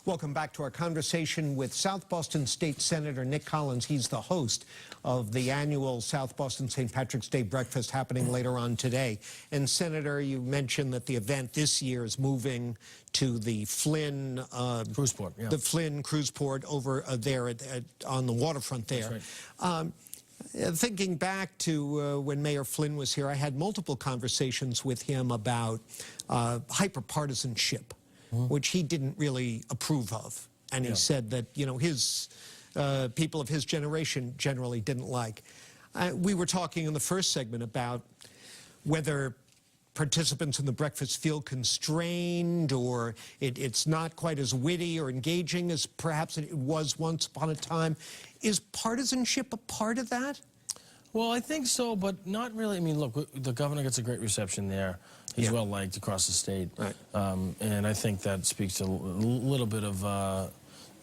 Welcome back to our conversation with South Boston State Senator Nick Collins. He's the host of the annual South Boston St. Patrick's Day breakfast happening later on today. And Senator, you mentioned that the event this year is moving to the Flynn cruise port, yeah. The Flynn cruise port over there on the waterfront there. That's right. Thinking back to when Mayor Flynn was here, I had multiple conversations with him about hyper-partisanship, which he didn't really approve of. And he said that, you know, his people of his generation generally didn't like. We were talking in the first segment about whether participants in the breakfast feel constrained, or it's not quite as witty or engaging as perhaps it was once upon a time. Is partisanship a part of that? Well, I think so, but not really. I mean, look, the governor gets a great reception there. He's well liked across the state. Right. And I think that speaks to a little bit of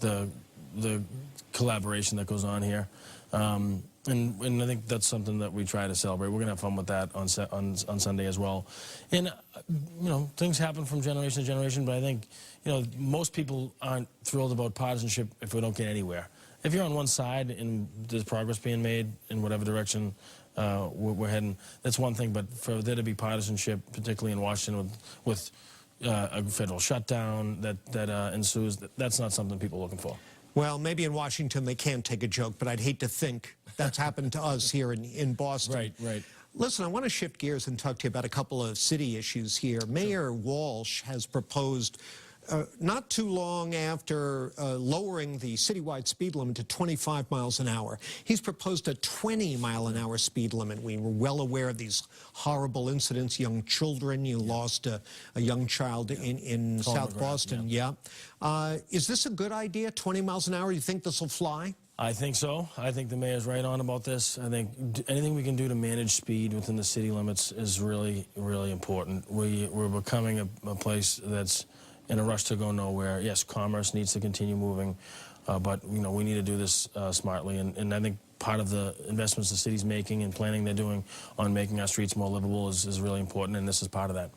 the collaboration that goes on here. And I think that's something that we try to celebrate. We're going to have fun with that on Sunday as well. And, you know, things happen from generation to generation, but I think, you know, most people aren't thrilled about partisanship if we don't get anywhere. If you're on one side and there's progress being made in whatever direction we're heading, that's one thing. But for there to be partisanship, particularly in Washington with a federal shutdown that ensues, that's not something people are looking for. Well, maybe in Washington they can't take a joke, but I'd hate to think that's happened to us here in Boston. Right, right. Listen, I want to shift gears and talk to you about a couple of city issues here. Mayor Walsh has proposed, not too long after lowering the citywide speed limit to 25 miles an hour, he's proposed a 20-mile-an-hour speed limit. We were well aware of these horrible incidents, young children. You lost a young child in South Boston. Is this a good idea, 20 miles an hour? Do you think this will fly? I think so. I think the mayor's right on about this. I think anything we can do to manage speed within the city limits is really, really important. We're becoming a place that's in a rush to go nowhere. Yes, commerce needs to continue moving, but you know, we need to do this smartly. And I think part of the investments the city's making and planning they're doing on making our streets more livable is really important, and this is part of that.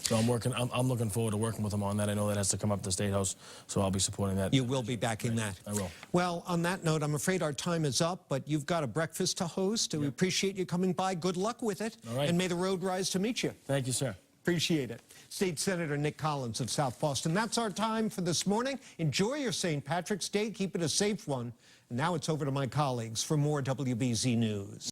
So I'm looking forward to working with them on that. I know that has to come up to the State House, so I'll be supporting that. You will be backing that? I will. Well, on that note, I'm afraid our time is up, but you've got a breakfast to host. We appreciate you coming by. Good luck with it. All right. And may the road rise to meet you. Thank you, sir. Appreciate it. State Senator Nick Collins of South Boston. That's our time for this morning. Enjoy your St. Patrick's Day. Keep it a safe one. And now it's over to my colleagues for more WBZ News.